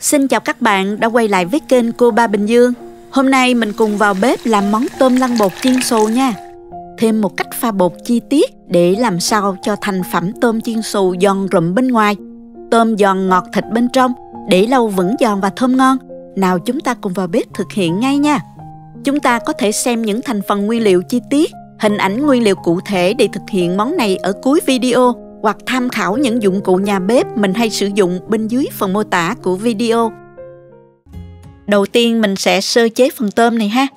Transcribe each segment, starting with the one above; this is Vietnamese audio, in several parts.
Xin chào các bạn đã quay lại với kênh Cô Ba Bình Dương. Hôm nay mình cùng vào bếp làm món tôm lăn bột chiên xù nha. Thêm một cách pha bột chi tiết để làm sao cho thành phẩm tôm chiên xù giòn rụm bên ngoài, tôm giòn ngọt thịt bên trong, để lâu vẫn giòn và thơm ngon. Nào chúng ta cùng vào bếp thực hiện ngay nha. Chúng ta có thể xem những thành phần nguyên liệu chi tiết, hình ảnh nguyên liệu cụ thể để thực hiện món này ở cuối video, hoặc tham khảo những dụng cụ nhà bếp mình hay sử dụng bên dưới phần mô tả của video. Đầu tiên mình sẽ sơ chế phần tôm này ha.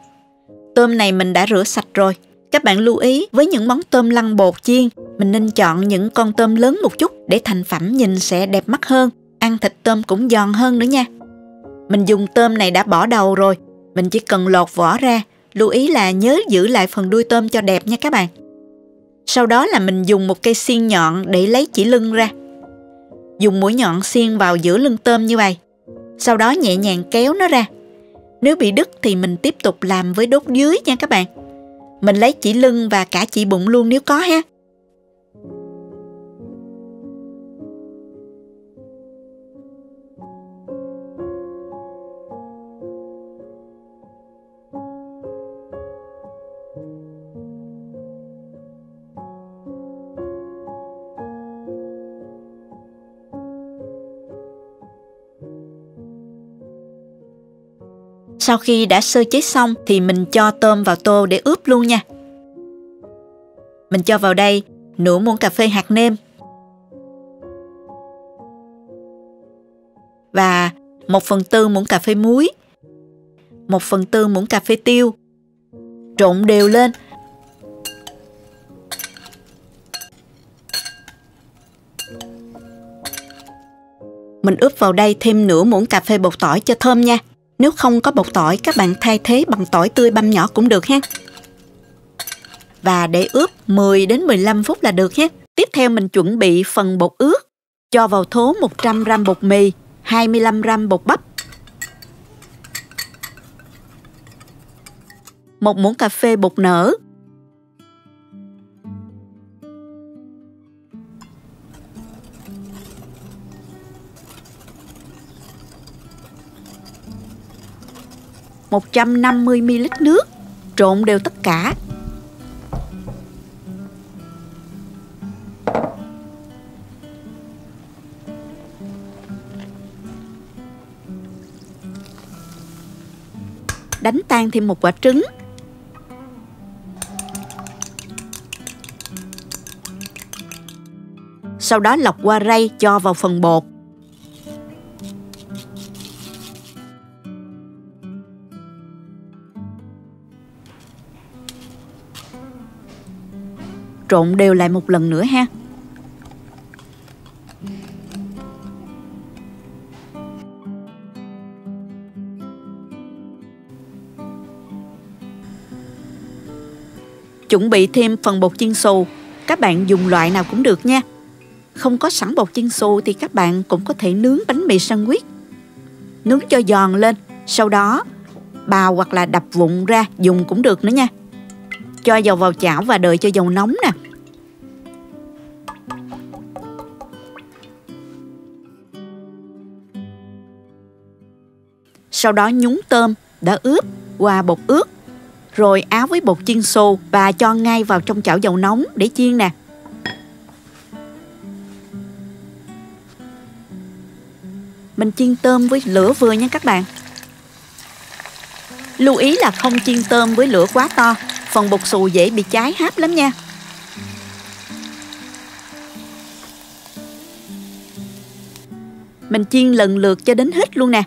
Tôm này mình đã rửa sạch rồi. Các bạn lưu ý với những món tôm lăn bột chiên, mình nên chọn những con tôm lớn một chút để thành phẩm nhìn sẽ đẹp mắt hơn, ăn thịt tôm cũng giòn hơn nữa nha. Mình dùng tôm này đã bỏ đầu rồi, mình chỉ cần lột vỏ ra, lưu ý là nhớ giữ lại phần đuôi tôm cho đẹp nha các bạn. Sau đó là mình dùng một cây xiên nhọn để lấy chỉ lưng ra. Dùng mũi nhọn xiên vào giữa lưng tôm như vậy. Sau đó nhẹ nhàng kéo nó ra. Nếu bị đứt thì mình tiếp tục làm với đốt dưới nha các bạn. Mình lấy chỉ lưng và cả chỉ bụng luôn nếu có ha. Sau khi đã sơ chế xong thì mình cho tôm vào tô để ướp luôn nha. Mình cho vào đây nửa muỗng cà phê hạt nêm và 1/4 muỗng cà phê muối, 1/4 muỗng cà phê tiêu. Trộn đều lên. Mình ướp vào đây thêm nửa muỗng cà phê bột tỏi cho thơm nha. Nếu không có bột tỏi, các bạn thay thế bằng tỏi tươi băm nhỏ cũng được ha. Và để ướp 10 đến 15 phút là được ha. Tiếp theo mình chuẩn bị phần bột ướt. Cho vào thố 100g bột mì, 25g bột bắp, 1 muỗng cà phê bột nở, 150ml nước, trộn đều tất cả. Đánh tan thêm một quả trứng. Sau đó lọc qua rây cho vào phần bột. Trộn đều lại một lần nữa ha. Chuẩn bị thêm phần bột chiên xù. Các bạn dùng loại nào cũng được nha. Không có sẵn bột chiên xù thì các bạn cũng có thể nướng bánh mì sandwich. Nướng cho giòn lên, sau đó bào hoặc là đập vụn ra dùng cũng được nữa nha. Cho dầu vào chảo và đợi cho dầu nóng nè. Sau đó nhúng tôm đã ướp qua bột ướt, rồi áo với bột chiên xù và cho ngay vào trong chảo dầu nóng để chiên nè. Mình chiên tôm với lửa vừa nha các bạn. Lưu ý là không chiên tôm với lửa quá to, phần bột xù dễ bị cháy háp lắm nha. Mình chiên lần lượt cho đến hết luôn nè.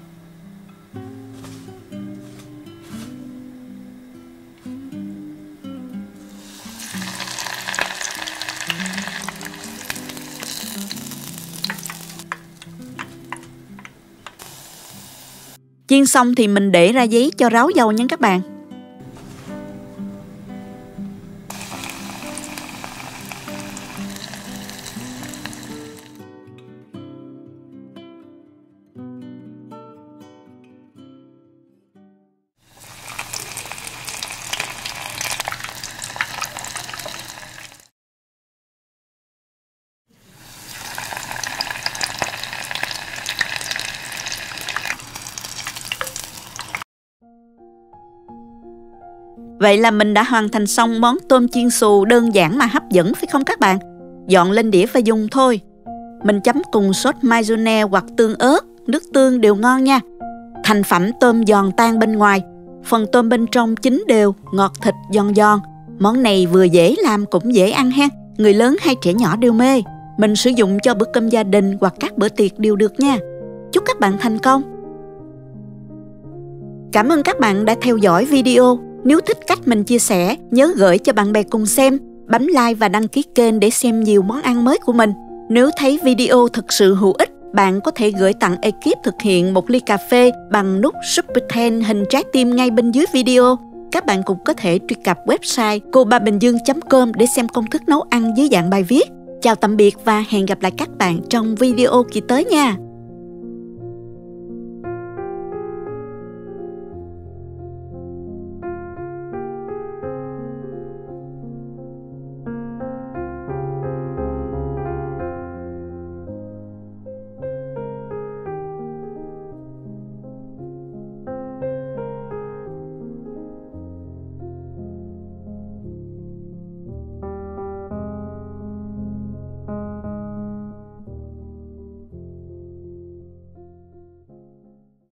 Chiên xong thì mình để ra giấy cho ráo dầu nha các bạn. Vậy là mình đã hoàn thành xong món tôm chiên xù đơn giản mà hấp dẫn phải không các bạn? Dọn lên đĩa và dùng thôi. Mình chấm cùng sốt mayonnaise hoặc tương ớt, nước tương đều ngon nha. Thành phẩm tôm giòn tan bên ngoài, phần tôm bên trong chín đều, ngọt thịt giòn giòn. Món này vừa dễ làm cũng dễ ăn ha. Người lớn hay trẻ nhỏ đều mê. Mình sử dụng cho bữa cơm gia đình hoặc các bữa tiệc đều được nha. Chúc các bạn thành công. Cảm ơn các bạn đã theo dõi video. Nếu thích cách mình chia sẻ, nhớ gửi cho bạn bè cùng xem, bấm like và đăng ký kênh để xem nhiều món ăn mới của mình. Nếu thấy video thực sự hữu ích, bạn có thể gửi tặng ekip thực hiện một ly cà phê bằng nút Super Thanks hình trái tim ngay bên dưới video. Các bạn cũng có thể truy cập website cô3bình dương.com để xem công thức nấu ăn dưới dạng bài viết. Chào tạm biệt và hẹn gặp lại các bạn trong video kỳ tới nha.